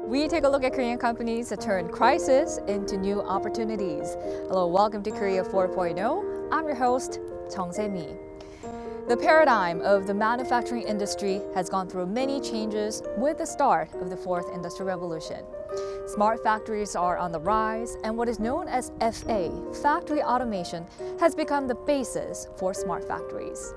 We take a look at Korean companies that turn crisis into new opportunities. Hello, welcome to Korea 4.0. I'm your host, Chung Se-mi. The paradigm of the manufacturing industry has gone through many changes with the start of the fourth industrial revolution. Smart factories are on the rise, and what is known as FA, factory automation, has become the basis for smart factories.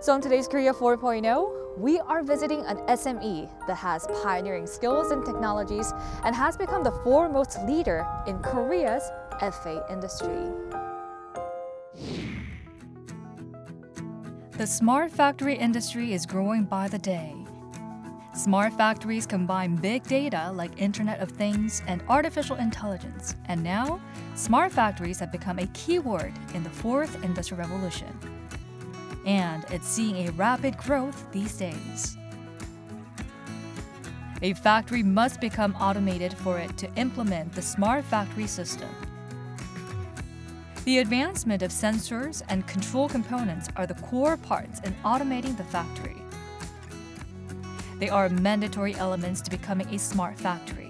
So in today's Korea 4.0, we are visiting an SME that has pioneering skills and technologies and has become the foremost leader in Korea's FA industry. The smart factory industry is growing by the day. Smart factories combine big data like Internet of Things and artificial intelligence. And now, smart factories have become a keyword in the fourth industrial revolution. And it's seeing a rapid growth these days. A factory must become automated for it to implement the smart factory system. The advancement of sensors and control components are the core parts in automating the factory. They are mandatory elements to becoming a smart factory.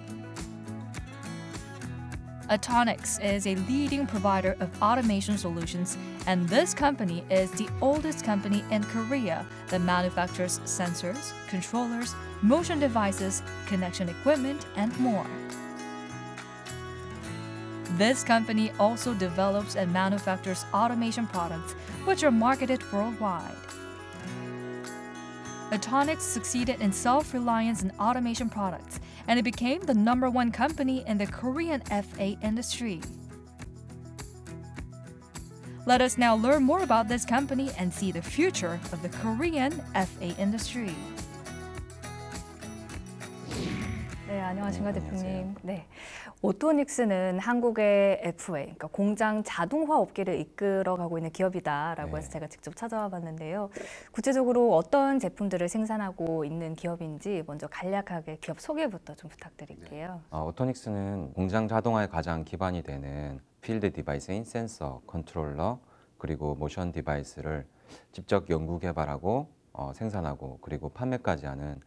Atonix is a leading provider of automation solutions, and this company is the oldest company in Korea that manufactures sensors, controllers, motion devices, connection equipment, and more. This company also develops and manufactures automation products which are marketed worldwide. Atonix succeeded in self-reliance in automation products, and it became the #1 company in the Korean FA industry. Let us now learn more about this company and see the future of the Korean FA industry. 네, 안녕하십니까 대표님. 네, 오토닉스는 한국의 FA, 그러니까 공장 자동화 업계를 이끌어가고 있는 기업이다라고 해서 제가 직접 찾아와 봤는데요. 구체적으로 어떤 제품들을 생산하고 있는 기업인지 먼저 간략하게 기업 소개부터 좀 부탁드릴게요. 오토닉스는 공장 자동화의 가장 기반이 되는 필드 디바이스인 센서, 컨트롤러, 그리고 모션 디바이스를 직접 연구 개발하고 생산하고 그리고 판매까지 하는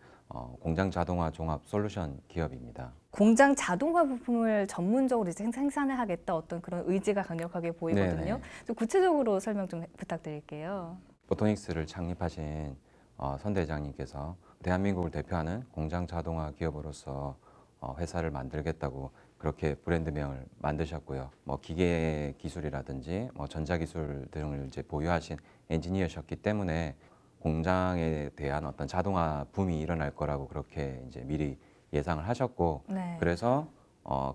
공장 자동화 종합 솔루션 기업입니다. 공장 자동화 부품을 전문적으로 이제 생산을 하겠다 어떤 그런 의지가 강력하게 보이거든요. 좀 구체적으로 설명 좀 부탁드릴게요. 오토닉스를 창립하신 선 대장님께서 대한민국을 대표하는 공장 자동화 기업으로서 회사를 만들겠다고 그렇게 브랜드명을 만드셨고요. 기계 기술이라든지 전자기술 등을 이제 보유하신 엔지니어셨기 때문에 공장에 대한 어떤 자동화 붐이 일어날 거라고 그렇게 이제 미리 예상을 하셨고, 그래서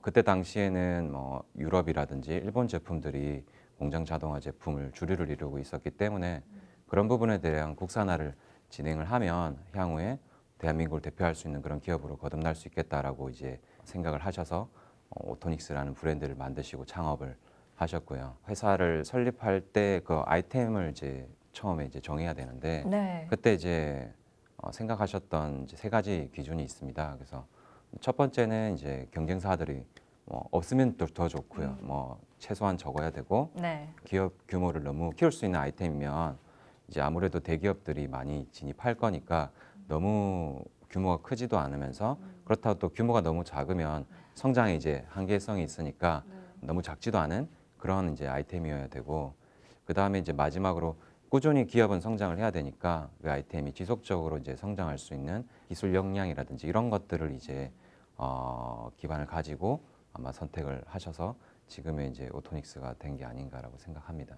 그때 당시에는 유럽이라든지 일본 제품들이 공장 자동화 제품을 주류를 이루고 있었기 때문에 그런 부분에 대한 국산화를 진행을 하면 향후에 대한민국을 대표할 수 있는 그런 기업으로 거듭날 수 있겠다라고 이제 생각을 하셔서 오토닉스라는 브랜드를 만드시고 창업을 하셨고요. 회사를 설립할 때 그 아이템을 이제 처음에 이제 정해야 되는데 그때 이제 생각하셨던 이제 3가지 기준이 있습니다. 그래서 첫 번째는 이제 경쟁사들이 없으면 더 좋고요. 최소한 적어야 되고 기업 규모를 너무 키울 수 있는 아이템이면 이제 아무래도 대기업들이 많이 진입할 거니까 너무 규모가 크지도 않으면서 그렇다고 또 규모가 너무 작으면 성장에 이제 한계성이 있으니까 너무 작지도 않은 그런 이제 아이템이어야 되고, 그 다음에 이제 마지막으로 꾸준히 기업은 성장을 해야 되니까 그 아이템이 지속적으로 이제 성장할 수 있는 기술 역량이라든지 이런 것들을 이제 기반을 가지고 아마 선택을 하셔서 지금의 이제 오토닉스가 된 게 아닌가라고 생각합니다.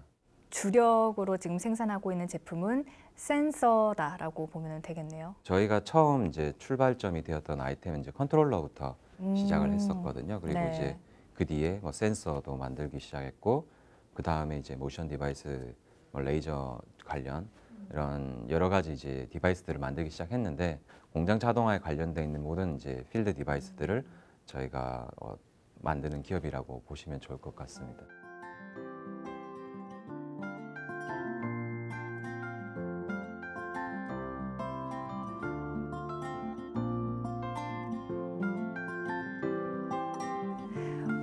주력으로 지금 생산하고 있는 제품은 센서다라고 보면 되겠네요. 저희가 처음 이제 출발점이 되었던 아이템은 이제 컨트롤러부터 시작을 했었거든요. 그리고 이제 그 뒤에 센서도 만들기 시작했고, 그 다음에 이제 모션 디바이스, 레이저 관련 이런 여러 가지 이제 디바이스들을 만들기 시작했는데, 공장 자동화에 관련돼 있는 모든 이제 필드 디바이스들을 저희가 만드는 기업이라고 보시면 좋을 것 같습니다.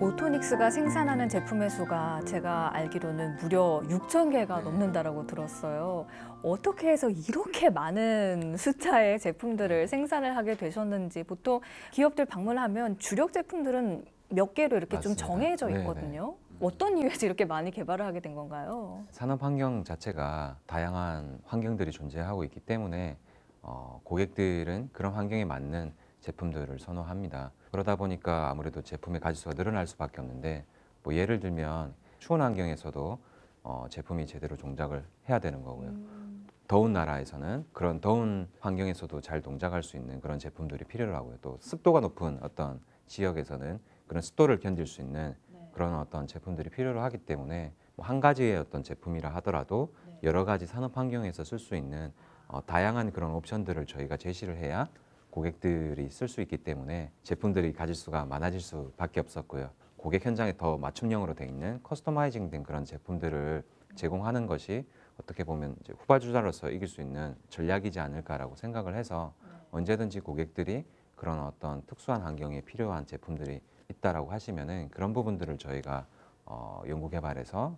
오토닉스가 생산하는 제품의 수가 제가 알기로는 무려 6,000개가 넘는다라고 들었어요. 어떻게 해서 이렇게 많은 숫자의 제품들을 생산을 하게 되셨는지. 보통 기업들 방문하면 주력 제품들은 몇 개로 이렇게 좀 맞습니다. 정해져 네네. 있거든요. 어떤 이유에서 이렇게 많이 개발을 하게 된 건가요? 산업 환경 자체가 다양한 환경들이 존재하고 있기 때문에 고객들은 그런 환경에 맞는 제품들을 선호합니다. 그러다 보니까 아무래도 제품의 가짓수가 늘어날 수밖에 없는데, 뭐 예를 들면 추운 환경에서도 제품이 제대로 동작을 해야 되는 거고요. 더운 나라에서는 그런 더운 환경에서도 잘 동작할 수 있는 그런 제품들이 필요로 하고요. 또 습도가 높은 어떤 지역에서는 그런 습도를 견딜 수 있는 그런 어떤 제품들이 필요로 하기 때문에 뭐 한 가지의 어떤 제품이라 하더라도 여러 가지 산업 환경에서 쓸 수 있는 다양한 그런 옵션들을 저희가 제시를 해야 고객들이 쓸 수 있기 때문에 제품들이 가짓수가 많아질 수밖에 없었고요. 고객 현장에 더 맞춤형으로 돼 있는 커스터마이징 된 그런 제품들을 제공하는 것이 어떻게 보면 이제 후발주자로서 이길 수 있는 전략이지 않을까라고 생각을 해서 언제든지 고객들이 그런 어떤 특수한 환경에 필요한 제품들이 있다라고 하시면은 그런 부분들을 저희가 연구개발해서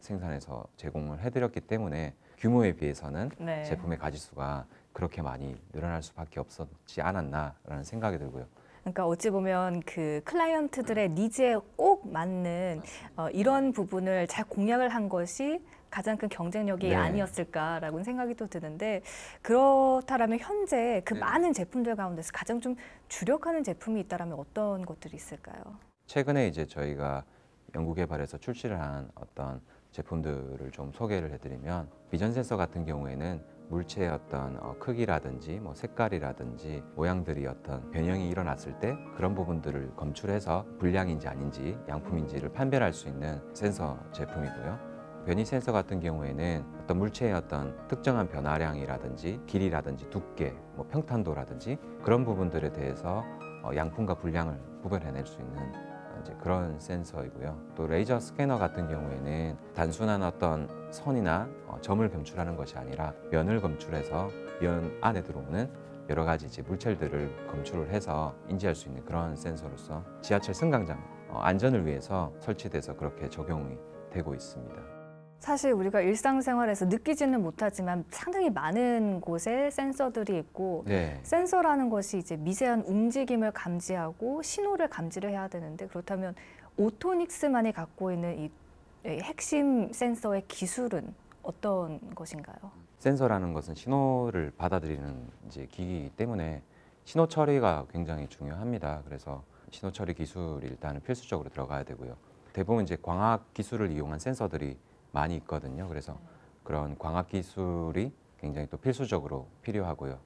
생산해서 제공을 해드렸기 때문에 규모에 비해서는 네. 제품의 가짓수가 그렇게 많이 늘어날 수밖에 없었지 않았나라는 생각이 들고요. 그러니까 어찌 보면 그 클라이언트들의 니즈에 꼭 맞는 이런 부분을 잘 공략을 한 것이 가장 큰 경쟁력이 네. 아니었을까라고 생각이 또 드는데, 그렇다라면 현재 그 네. 많은 제품들 가운데서 가장 좀 주력하는 제품이 있다라면 어떤 것들이 있을까요? 최근에 이제 저희가 연구개발에서 출시를 한 어떤 제품들을 좀 소개를 해드리면, 비전 센서 같은 경우에는 물체의 어떤 크기라든지 뭐 색깔이라든지 모양들이 어떤 변형이 일어났을 때 그런 부분들을 검출해서 불량인지 아닌지 양품인지를 판별할 수 있는 센서 제품이고요. 변이 센서 같은 경우에는 어떤 물체의 어떤 특정한 변화량이라든지 길이라든지 두께, 뭐 평탄도라든지 그런 부분들에 대해서 양품과 불량을 구별해낼 수 있는 이제 그런 센서이고요. 또 레이저 스캐너 같은 경우에는 단순한 어떤 선이나 점을 검출하는 것이 아니라 면을 검출해서 면 안에 들어오는 여러 가지 이제 물체들을 검출을 해서 인지할 수 있는 그런 센서로서 지하철 승강장 안전을 위해서 설치돼서 그렇게 적용이 되고 있습니다. 사실 우리가 일상생활에서 느끼지는 못하지만 상당히 많은 곳에 센서들이 있고, 네. 센서라는 것이 이제 미세한 움직임을 감지하고 신호를 감지를 해야 되는데, 그렇다면 오토닉스만이 갖고 있는 이 핵심 센서의 기술은 어떤 것인가요? 센서라는 것은 신호를 받아들이는 이제 기기이기 때문에 신호 처리가 굉장히 중요합니다. 그래서 신호 처리 기술이 일단은 필수적으로 들어가야 되고요. 대부분 이제 광학 기술을 이용한 센서들이 많이 있거든요. 그래서 그런 광학 기술이 굉장히 또 필수적으로 필요하고요.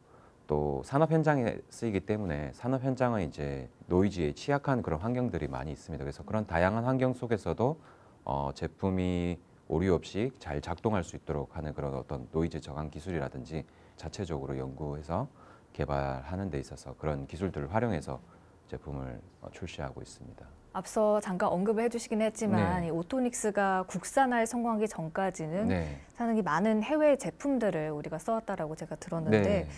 또 산업 현장에 쓰이기 때문에 산업 현장은 이제 노이즈에 취약한 그런 환경들이 많이 있습니다. 그래서 그런 다양한 환경 속에서도 제품이 오류 없이 잘 작동할 수 있도록 하는 그런 어떤 노이즈 저감 기술이라든지 자체적으로 연구해서 개발하는 데 있어서 그런 기술들을 활용해서 제품을 출시하고 있습니다. 앞서 잠깐 언급을 해주시긴 했지만 네. 이 오토닉스가 국산화에 성공하기 전까지는 네. 상당히 많은 해외 제품들을 우리가 써왔다라고 제가 들었는데, 네.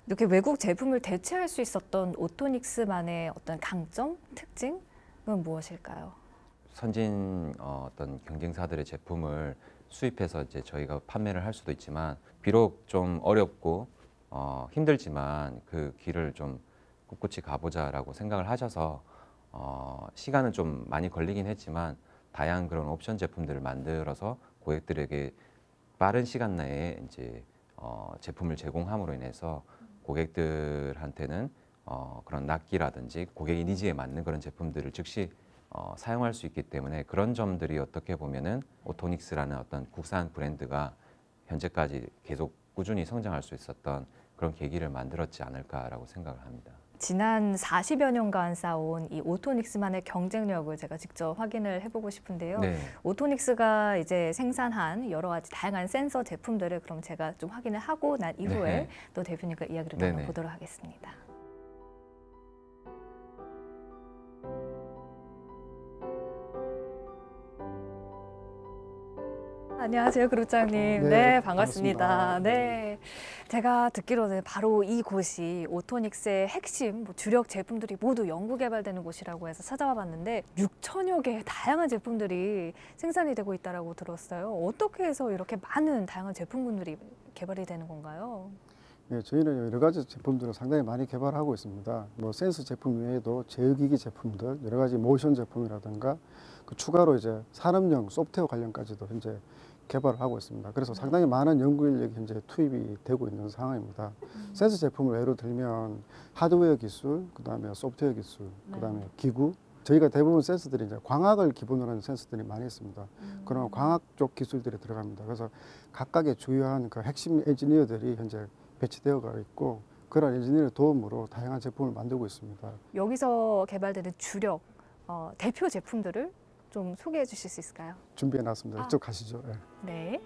이렇게 외국 제품을 대체할 수 있었던 오토닉스만의 어떤 강점, 특징은 무엇일까요? 선진 어떤 경쟁사들의 제품을 수입해서 이제 저희가 판매를 할 수도 있지만, 비록 좀 어렵고 힘들지만 그 길을 좀 꿋꿋이 가보자라고 생각을 하셔서 시간은 좀 많이 걸리긴 했지만 다양한 그런 옵션 제품들을 만들어서 고객들에게 빠른 시간 내에 이제 제품을 제공함으로 인해서 고객들한테는 그런 납기라든지 고객의 니즈에 맞는 그런 제품들을 즉시 사용할 수 있기 때문에, 그런 점들이 어떻게 보면은 오토닉스라는 어떤 국산 브랜드가 현재까지 계속 꾸준히 성장할 수 있었던 그런 계기를 만들었지 않을까라고 생각을 합니다. 지난 40여 년간 쌓아온 이 오토닉스만의 경쟁력을 제가 직접 확인을 해보고 싶은데요. 네. 오토닉스가 이제 생산한 여러 가지 다양한 센서 제품들을 그럼 제가 좀 확인을 하고 난 이후에 네. 또 대표님과 이야기를 네네. 나눠보도록 하겠습니다. 안녕하세요, 그룹장님. 네, 반갑습니다. 반갑습니다. 네. 제가 듣기로는 바로 이곳이 오토닉스의 핵심 주력 제품들이 모두 연구 개발되는 곳이라고 해서 찾아와 봤는데 6천여 개의 다양한 제품들이 생산이 되고 있다고 들었어요. 어떻게 해서 이렇게 많은 다양한 제품군들이 개발이 되는 건가요? 네, 저희는 여러 가지 제품들을 상당히 많이 개발하고 있습니다. 뭐 센서 제품 외에도 제어기기 제품들, 여러 가지 모션 제품이라든가 그 추가로 이제 산업용 소프트웨어 관련까지도 현재 개발을 하고 있습니다. 그래서 상당히 많은 연구 인력이 현재 투입이 되고 있는 상황입니다. 센서 제품을 예로 들면 하드웨어 기술, 그다음에 소프트웨어 기술, 그다음에 기구. 저희가 대부분 센서들이 이제 광학을 기본으로 하는 센서들이 많이 있습니다. 그런 광학 쪽 기술들이 들어갑니다. 그래서 각각의 주요한 그 핵심 엔지니어들이 현재 배치되어 가 있고 그런 엔지니어의 도움으로 다양한 제품을 만들고 있습니다. 여기서 개발되는 주력 대표 제품들을 좀 소개해 주실 수 있을까요? 준비해 놨습니다. 이쪽 가시죠. 네.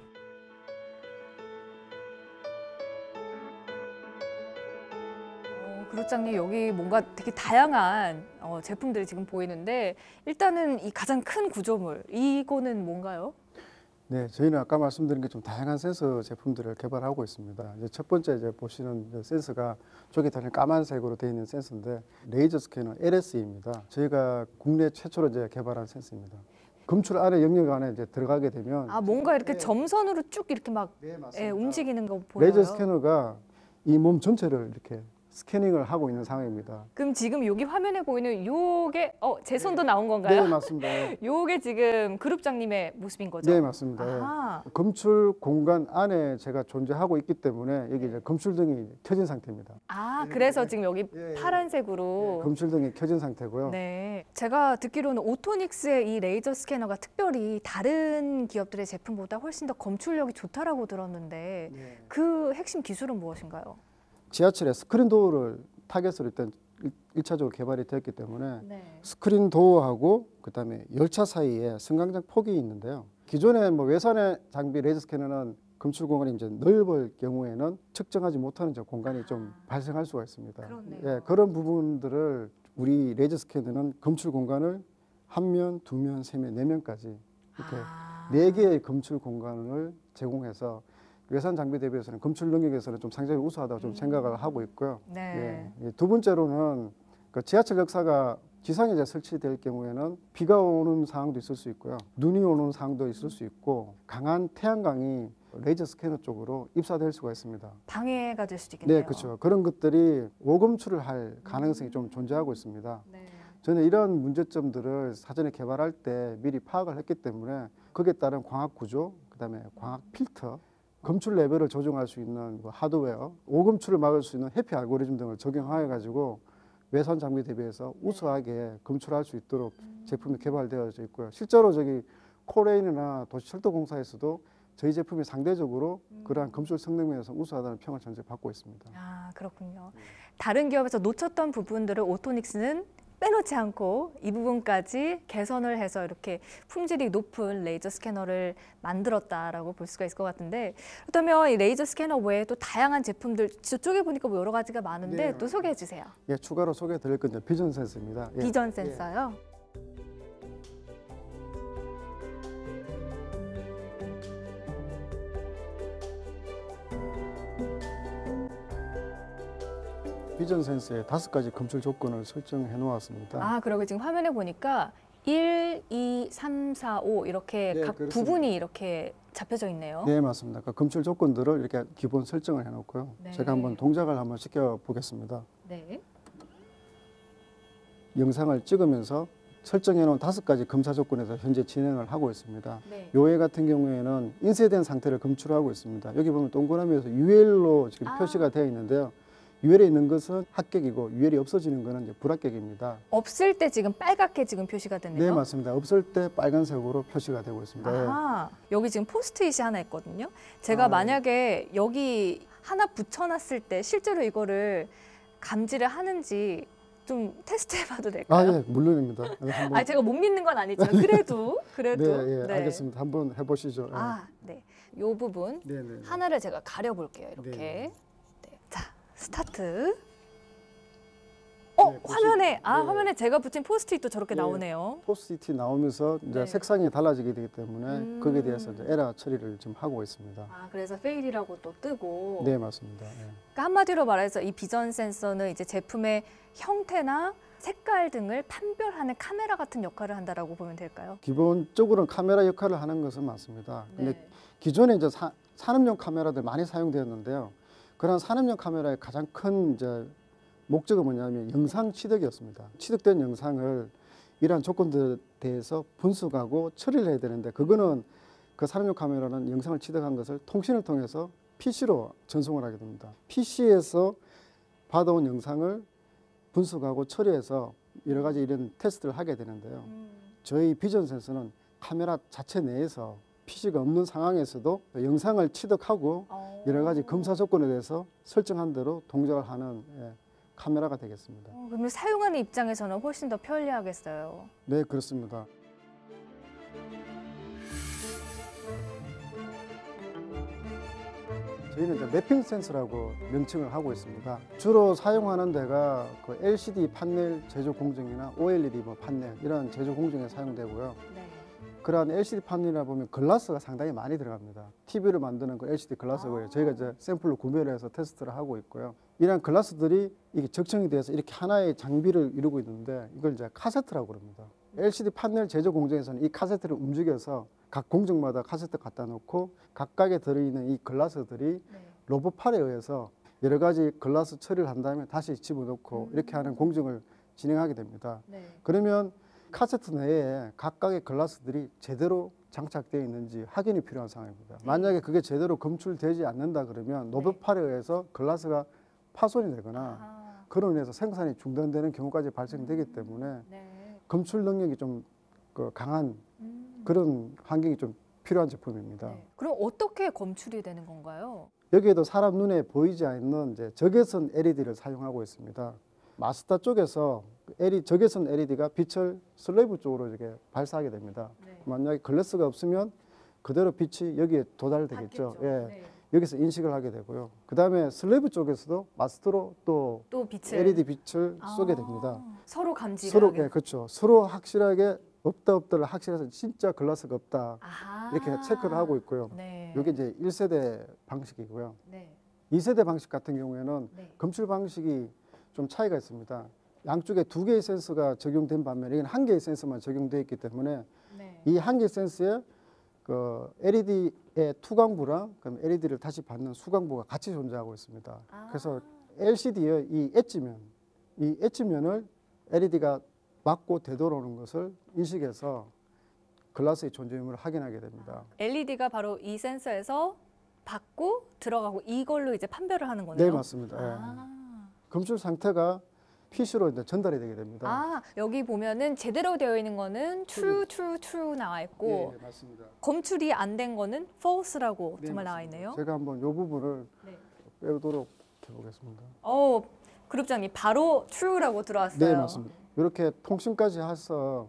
그룹장님 여기 뭔가 되게 다양한 제품들이 지금 보이는데 일단은 이 가장 큰 구조물 이거는 뭔가요? 네, 저희는 아까 말씀드린 게 좀 다양한 센서 제품들을 개발하고 있습니다. 이제 첫 번째 이제 보시는 이제 센서가 쪽이 다른 까만색으로 되어 있는 센서인데 레이저 스캐너 LSE입니다. 저희가 국내 최초로 이제 개발한 센서입니다. 검출 안에 영역 안에 이제 들어가게 되면 뭔가 이렇게 점선으로 쭉 이렇게 막 움직이는 거 보여요. 레이저 스캐너가 이 몸 전체를 이렇게 스캐닝을 하고 있는 상황입니다. 그럼 지금 여기 화면에 보이는 요게 제 손도 나온 건가요? 네, 맞습니다. 요게 지금 그룹장님의 모습인 거죠? 네, 맞습니다. 검출 공간 안에 제가 존재하고 있기 때문에 여기 이제 검출등이 켜진 상태입니다. 그래서 지금 여기 파란색으로 검출등이 켜진 상태고요. 네, 제가 듣기로는 오토닉스의 이 레이저 스캐너가 특별히 다른 기업들의 제품보다 훨씬 더 검출력이 좋다라고 들었는데 그 핵심 기술은 무엇인가요? 지하철에 스크린 도어를 타겟으로 일단 1차적으로 개발이 되었기 때문에 스크린 도어하고 그다음에 열차 사이에 승강장 폭이 있는데요. 기존의 뭐 외선의 장비 레이저 스캐너는 검출 공간이 이제 넓을 경우에는 측정하지 못하는 공간이 좀 발생할 수가 있습니다. 예, 그런 부분들을 우리 레이저 스캐너는 검출 공간을 1면, 2면, 3면, 4면까지 이렇게 4개의 검출 공간을 제공해서 외산 장비 대비해서는 검출 능력에서는 좀 상당히 우수하다고 좀 생각을 하고 있고요. 두 번째로는 그 지하철 역사가 지상에 이제 설치될 경우에는 비가 오는 상황도 있을 수 있고요. 눈이 오는 상황도 있을 수 있고 강한 태양광이 레이저 스캐너 쪽으로 입사될 수가 있습니다. 방해가 될 수도 있겠네요. 네, 그렇죠. 그런 것들이 오검출을 할 가능성이 좀 존재하고 있습니다. 저는 이런 문제점들을 사전에 개발할 때 미리 파악을 했기 때문에 거기에 따른 광학 구조, 그다음에 광학 필터, 검출 레벨을 조정할 수 있는 하드웨어, 오검출을 막을 수 있는 해피 알고리즘 등을 적용하여 가지고 외선 장비 대비해서 우수하게 검출할 수 있도록 제품이 개발되어져 있고요. 실제로 저기 코레인이나 도시철도공사에서도 저희 제품이 상대적으로 그러한 검출 성능 면에서 우수하다는 평을 전제 받고 있습니다. 그렇군요. 다른 기업에서 놓쳤던 부분들을 오토닉스는 빼놓지 않고 이 부분까지 개선을 해서 이렇게 품질이 높은 레이저 스캐너를 만들었다라고 볼 수가 있을 것 같은데 그렇다면 이 레이저 스캐너 외에 또 다양한 제품들 저쪽에 보니까 뭐 여러 가지가 많은데 또 소개해 주세요. 예, 추가로 소개해 드릴 건 비전 센서입니다. 비전 센서요? 비전 센서에 5가지 검출 조건을 설정해 놓았습니다. 그리고 지금 화면에 보니까 1, 2, 3, 4, 5 이렇게 각 그렇습니다. 부분이 이렇게 잡혀져 있네요. 네, 맞습니다. 그 검출 조건들을 이렇게 기본 설정을 해 놓고요. 제가 한번 동작을 한번 시켜 보겠습니다. 영상을 찍으면서 설정해 놓은 5가지 검사 조건에서 현재 진행을 하고 있습니다. 요애 같은 경우에는 인쇄된 상태를 검출하고 있습니다. 여기 보면 동그라미에서 UL로 지금 표시가 되어 있는데요. UL에 있는 것은 합격이고 UL이 없어지는 것은 이제 불합격입니다. 없을 때 지금 빨갛게 지금 표시가 되네요. 네, 맞습니다. 없을 때 빨간색으로 표시가 되고 있습니다. 여기 지금 포스트잇이 하나 있거든요. 제가 만약에 여기 하나 붙여놨을 때 실제로 이거를 감지를 하는지 좀 테스트해봐도 될까요? 예, 물론입니다. 제가 못 믿는 건 아니지만 그래도 네, 알겠습니다. 한번 해보시죠. 네, 요 부분 하나를 제가 가려볼게요. 이렇게. 자, 스타트. 화면에 화면에 제가 붙인 포스트잇도 저렇게 네. 나오네요. 포스트잇이 나오면서 이제 네. 색상이 달라지게 되기 때문에 거기에 대해서 이제 에러 처리를 좀 하고 있습니다. 그래서 페일이라고 또 뜨고. 네, 맞습니다. 예. 그러니까 한마디로 말해서 이 비전 센서는 이제 제품의 형태나 색깔 등을 판별하는 카메라 같은 역할을 한다라고 보면 될까요? 기본적으로는 카메라 역할을 하는 것은 맞습니다. 근데 기존에 이제 산업용 카메라들 많이 사용되었는데요. 그런 산업용 카메라의 가장 큰 이제 목적은 뭐냐면 영상 취득이었습니다. 취득된 영상을 이러한 조건들에 대해서 분석하고 처리를 해야 되는데 그거는 그 산업용 카메라는 영상을 취득한 것을 통신을 통해서 PC로 전송을 하게 됩니다. PC에서 받아온 영상을 분석하고 처리해서 여러 가지 이런 테스트를 하게 되는데요. 저희 비전 센서는 카메라 자체 내에서 PC가 없는 상황에서도 영상을 취득하고 여러 가지 검사 조건에 대해서 설정한 대로 동작을 하는 카메라가 되겠습니다. 그러면 사용하는 입장에서는 훨씬 더 편리하겠어요. 네, 그렇습니다. 저희는 이제 매핑 센서라고 명칭을 하고 있습니다. 주로 사용하는 데가 그 LCD 판넬 제조 공정이나 OLED 뭐 판넬 이런 제조 공정에 사용되고요. 그러한 LCD 판넬이라 보면 글라스가 상당히 많이 들어갑니다. TV를 만드는 그 LCD 글라스고요. 저희가 이제 샘플로 구매를 해서 테스트를 하고 있고요. 이러한 글라스들이 이게 적층이 돼서 이렇게 하나의 장비를 이루고 있는데 이걸 이제 카세트라고 그럽니다. LCD 판넬 제조 공정에서는 이 카세트를 움직여서 각 공정마다 카세트 갖다 놓고 각각에 들어있는 이 글라스들이 로봇팔에 의해서 여러 가지 글라스 처리를 한 다음에 다시 집어넣고 이렇게 하는 공정을 진행하게 됩니다. 그러면 카세트 내에 각각의 글라스들이 제대로 장착되어 있는지 확인이 필요한 상황입니다. 만약에 그게 제대로 검출되지 않는다 그러면 로봇팔에 의해서 글라스가 파손이 되거나 그로 인해서 생산이 중단되는 경우까지 발생되기 때문에 검출 능력이 좀 강한 그런 환경이 좀 필요한 제품입니다. 그럼 어떻게 검출이 되는 건가요? 여기에도 사람 눈에 보이지 않는 이제 적외선 LED를 사용하고 있습니다. 마스터 쪽에서 적외선 LED가 빛을 슬레이브 쪽으로 이렇게 발사하게 됩니다. 만약에 글래스가 없으면 그대로 빛이 여기에 도달되겠죠. 여기서 인식을 하게 되고요. 그 다음에 슬레이브 쪽에서도 마스터로 또 빛을, LED 빛을 쏘게 됩니다. 서로 감지를 서로, 하게. 그렇죠. 서로 확실하게 없다를 확실해서 진짜 글라스가 없다 이렇게 체크를 하고 있고요. 이게 이제 1세대 방식이고요. 2세대 방식 같은 경우에는 검출 방식이 좀 차이가 있습니다. 양쪽에 2개의 센서가 적용된 반면에 이건 1개의 센서만 적용되어 있기 때문에 이 1개의 센서에 그 LED의 투광부랑 그럼 LED를 다시 받는 수광부가 같이 존재하고 있습니다. 그래서 LCD의 이 엣지면을 LED가 맞고 되돌아오는 것을 인식해서 글라스의 존재 유무를 확인하게 됩니다. LED가 바로 이 센서에서 받고 들어가고 이걸로 이제 판별을 하는 거네요. 네, 맞습니다. 검출 상태가 PC로 이제 전달이 되게 됩니다. 여기 보면은 제대로 되어 있는 거는 true, true, true 나와 있고 맞습니다. 검출이 안 된 거는 false라고 정말 나와 있네요. 제가 한번 이 부분을 빼도록 해보겠습니다. 그룹장님 바로 true라고 들어왔어요. 네, 맞습니다. 이렇게 통신까지 해서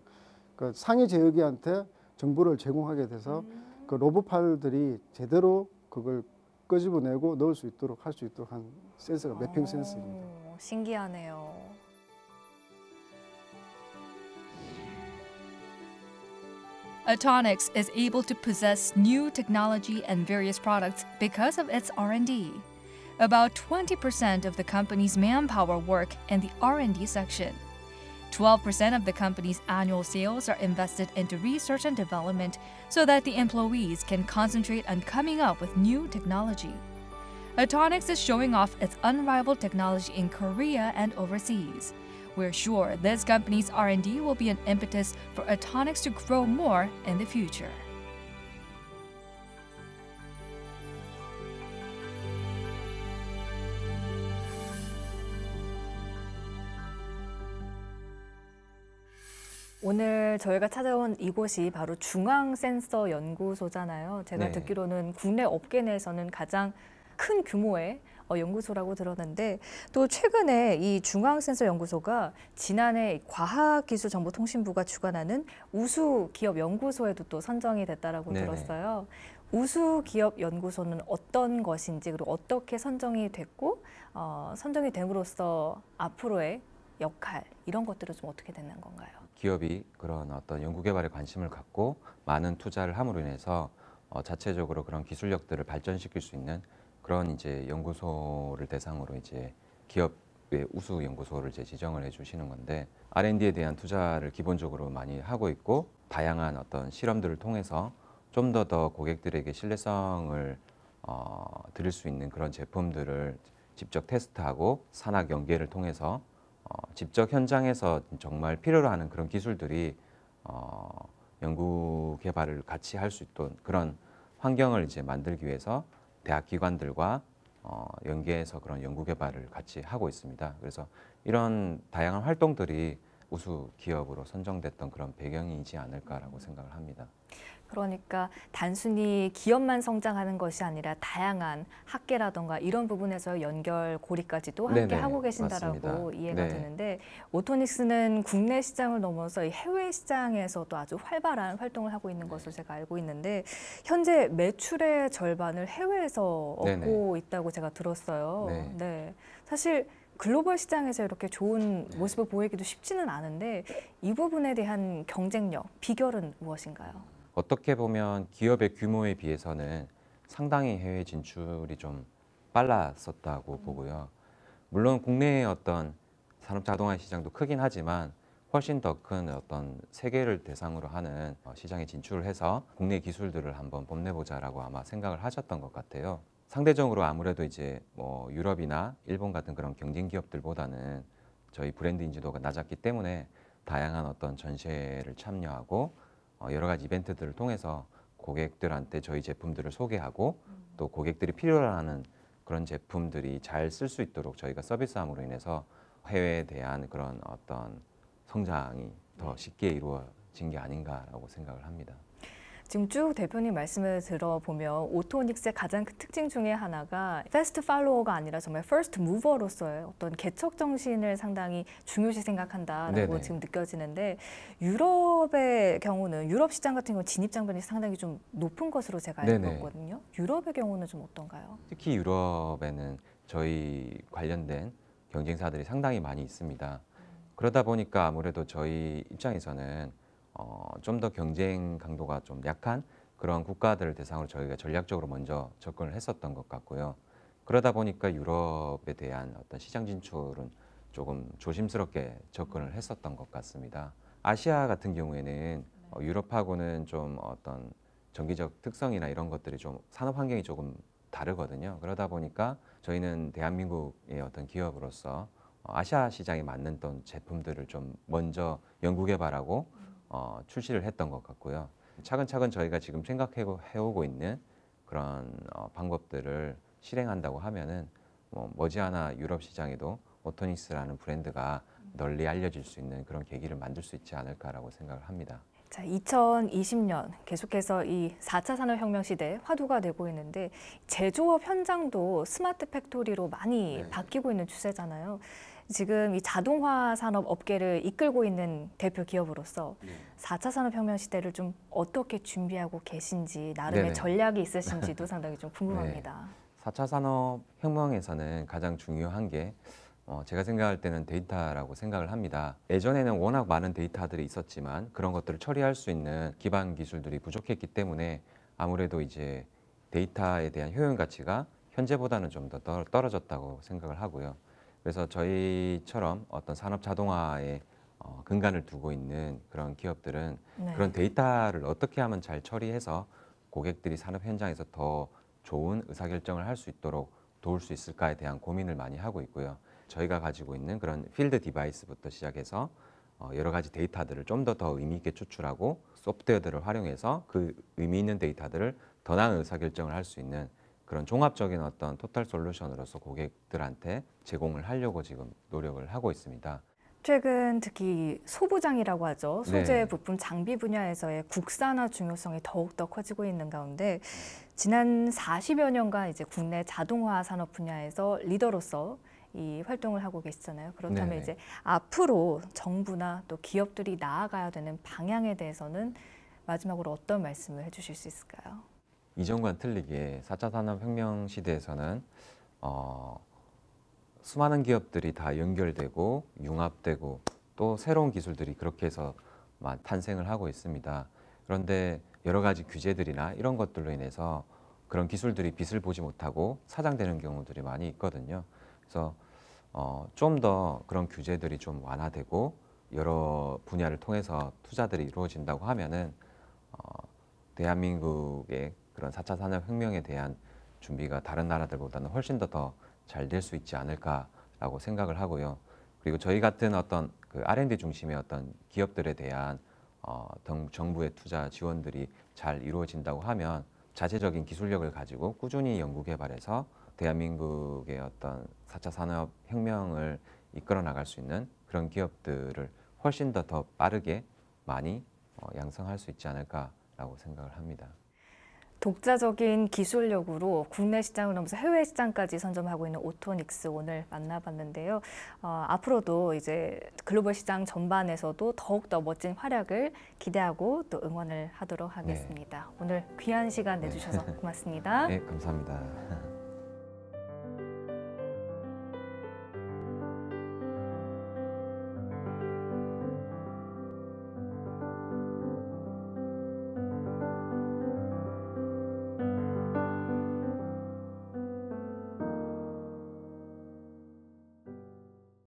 그 상위 제어기한테 정보를 제공하게 돼서 그 로봇팔들이 제대로 그걸 끄집어내고 넣을 수 있도록 할 수 있도록 한 센서가 매핑 센서입니다. 신기하네요. Atonix is able to possess new technology and various products because of its R&D. About 20% of the company's manpower work in the R&D section. 12% of the company's annual sales are invested into research and development so that the employees can concentrate on coming up with new technology. Atonix is showing off its unrivaled technology in Korea and overseas. We're sure this company's R&D will be an impetus for Atonix to grow more in the future. 오늘 저희가 찾아온 이곳이 바로 중앙센서 연구소잖아요. 제가 듣기로는 국내 업계 내에서는 가장 큰 규모의 연구소라고 들었는데 또 최근에 이 중앙센서 연구소가 지난해 과학기술정보통신부가 주관하는 우수기업연구소에도 또 선정이 됐다라고 들었어요. 우수기업연구소는 어떤 것인지 그리고 어떻게 선정이 됐고 선정이 됨으로써 앞으로의 역할 이런 것들은 좀 어떻게 되는 건가요? 기업이 그런 어떤 연구개발에 관심을 갖고 많은 투자를 함으로 인해서 자체적으로 그런 기술력들을 발전시킬 수 있는 그런 이제 연구소를 대상으로 이제 기업의 우수 연구소를 이제 지정을 해주시는 건데 R&D에 대한 투자를 기본적으로 많이 하고 있고 다양한 어떤 실험들을 통해서 좀 더 고객들에게 신뢰성을 드릴 수 있는 그런 제품들을 직접 테스트하고 산학 연계를 통해서 직접 현장에서 정말 필요로 하는 그런 기술들이 연구 개발을 같이 할 수 있도록 그런 환경을 이제 만들기 위해서 대학 기관들과 연계해서 그런 연구 개발을 같이 하고 있습니다. 그래서 이런 다양한 활동들이 우수 기업으로 선정됐던 그런 배경이지 않을까라고 생각을 합니다. 그러니까 단순히 기업만 성장하는 것이 아니라 다양한 학계라던가 이런 부분에서 연결고리까지도 함께 네네, 하고 계신다라고 맞습니다. 이해가 네. 되는데 오토닉스는 국내 시장을 넘어서 이 해외 시장에서도 아주 활발한 활동을 하고 있는 것으로 제가 알고 있는데 현재 매출의 절반을 해외에서 네네. 얻고 있다고 제가 들었어요. 네. 네. 사실 글로벌 시장에서 이렇게 좋은 네. 모습을 보이기도 쉽지는 않은데 이 부분에 대한 경쟁력, 비결은 무엇인가요? 어떻게 보면 기업의 규모에 비해서는 상당히 해외 진출이 좀 빨랐었다고 보고요. 물론 국내의 어떤 산업 자동화 시장도 크긴 하지만 훨씬 더 큰 어떤 세계를 대상으로 하는 시장에 진출을 해서 국내 기술들을 한번 뽐내보자라고 아마 생각을 하셨던 것 같아요. 상대적으로 아무래도 이제 뭐 유럽이나 일본 같은 그런 경쟁 기업들보다는 저희 브랜드 인지도가 낮았기 때문에 다양한 어떤 전시회를 참여하고 여러 가지 이벤트들을 통해서 고객들한테 저희 제품들을 소개하고 또 고객들이 필요로 하는 그런 제품들이 잘 쓸 수 있도록 저희가 서비스함으로 인해서 해외에 대한 그런 어떤 성장이 더 쉽게 이루어진 게 아닌가라고 생각을 합니다. 지금 쭉 대표님 말씀을 들어보면 오토닉스의 가장 큰 특징 중에 하나가 패스트 팔로워가 아니라 정말 퍼스트 무버로서의 어떤 개척 정신을 상당히 중요시 생각한다라고 네네. 지금 느껴지는데 유럽의 경우는 유럽 시장 같은 경우 진입 장벽이 상당히 좀 높은 것으로 제가 알고 네네. 있거든요. 유럽의 경우는 좀 어떤가요? 특히 유럽에는 저희 관련된 경쟁사들이 상당히 많이 있습니다. 그러다 보니까 아무래도 저희 입장에서는 좀 더 경쟁 강도가 좀 약한 그런 국가들을 대상으로 저희가 전략적으로 먼저 접근을 했었던 것 같고요. 그러다 보니까 유럽에 대한 어떤 시장 진출은 조금 조심스럽게 접근을 했었던 것 같습니다. 아시아 같은 경우에는 유럽하고는 좀 어떤 정기적 특성이나 이런 것들이 좀 산업 환경이 조금 다르거든요. 그러다 보니까 저희는 대한민국의 어떤 기업으로서 아시아 시장에 맞는 또 제품들을 좀 먼저 연구 개발하고 출시를 했던 것 같고요. 차근차근 저희가 지금 생각해오고 있는 그런 방법들을 실행한다고 하면은 머지않아 유럽 시장에도 오토닉스라는 브랜드가 널리 알려질 수 있는 그런 계기를 만들 수 있지 않을까라고 생각을 합니다. 자, 2020년 계속해서 이 4차 산업혁명 시대에 화두가 되고 있는데 제조업 현장도 스마트 팩토리로 많이 네. 바뀌고 있는 추세잖아요. 지금 이 자동화 산업 업계를 이끌고 있는 대표 기업으로서 4차 산업혁명 시대를 좀 어떻게 준비하고 계신지 나름의 네네. 전략이 있으신지도 상당히 좀 궁금합니다. 4차 산업혁명에서는 가장 중요한 게 제가 생각할 때는 데이터라고 생각을 합니다. 예전에는 워낙 많은 데이터들이 있었지만 그런 것들을 처리할 수 있는 기반 기술들이 부족했기 때문에 아무래도 이제 데이터에 대한 효용 가치가 현재보다는 좀 더 떨어졌다고 생각을 하고요. 그래서 저희처럼 어떤 산업 자동화에 근간을 두고 있는 그런 기업들은 네. 그런 데이터를 어떻게 하면 잘 처리해서 고객들이 산업 현장에서 더 좋은 의사결정을 할 수 있도록 도울 수 있을까에 대한 고민을 많이 하고 있고요. 저희가 가지고 있는 그런 필드 디바이스부터 시작해서 여러 가지 데이터들을 좀 더 의미 있게 추출하고 소프트웨어들을 활용해서 그 의미 있는 데이터들을 더 나은 의사결정을 할 수 있는 그런 종합적인 어떤 토탈 솔루션으로서 고객들한테 제공을 하려고 지금 노력을 하고 있습니다. 최근 특히 소부장이라고 하죠. 소재, 네. 부품, 장비 분야에서의 국산화 중요성이 더욱더 커지고 있는 가운데 지난 40여 년간 이제 국내 자동화 산업 분야에서 리더로서 이 활동을 하고 계시잖아요. 그렇다면 네네. 이제 앞으로 정부나 또 기업들이 나아가야 되는 방향에 대해서는 마지막으로 어떤 말씀을 해주실 수 있을까요? 이전과는 틀리게 4차 산업혁명 시대에서는 수많은 기업들이 다 연결되고 융합되고 또 새로운 기술들이 그렇게 해서 탄생을 하고 있습니다. 그런데 여러 가지 규제들이나 이런 것들로 인해서 그런 기술들이 빛을 보지 못하고 사장되는 경우들이 많이 있거든요. 그래서 좀 더 그런 규제들이 좀 완화되고 여러 분야를 통해서 투자들이 이루어진다고 하면은 대한민국의 그런 4차 산업혁명에 대한 준비가 다른 나라들보다는 훨씬 더 잘 될 수 있지 않을까라고 생각을 하고요. 그리고 저희 같은 어떤 그 R&D 중심의 어떤 기업들에 대한 정부의 투자 지원들이 잘 이루어진다고 하면 자체적인 기술력을 가지고 꾸준히 연구 개발해서 대한민국의 어떤 4차 산업혁명을 이끌어 나갈 수 있는 그런 기업들을 훨씬 더 빠르게 많이 양성할 수 있지 않을까라고 생각을 합니다. 독자적인 기술력으로 국내 시장을 넘어서 해외 시장까지 선점하고 있는 오토닉스 오늘 만나봤는데요. 앞으로도 이제 글로벌 시장 전반에서도 더욱더 멋진 활약을 기대하고 또 응원을 하도록 하겠습니다. 네. 오늘 귀한 시간 내주셔서 고맙습니다. 네, 감사합니다.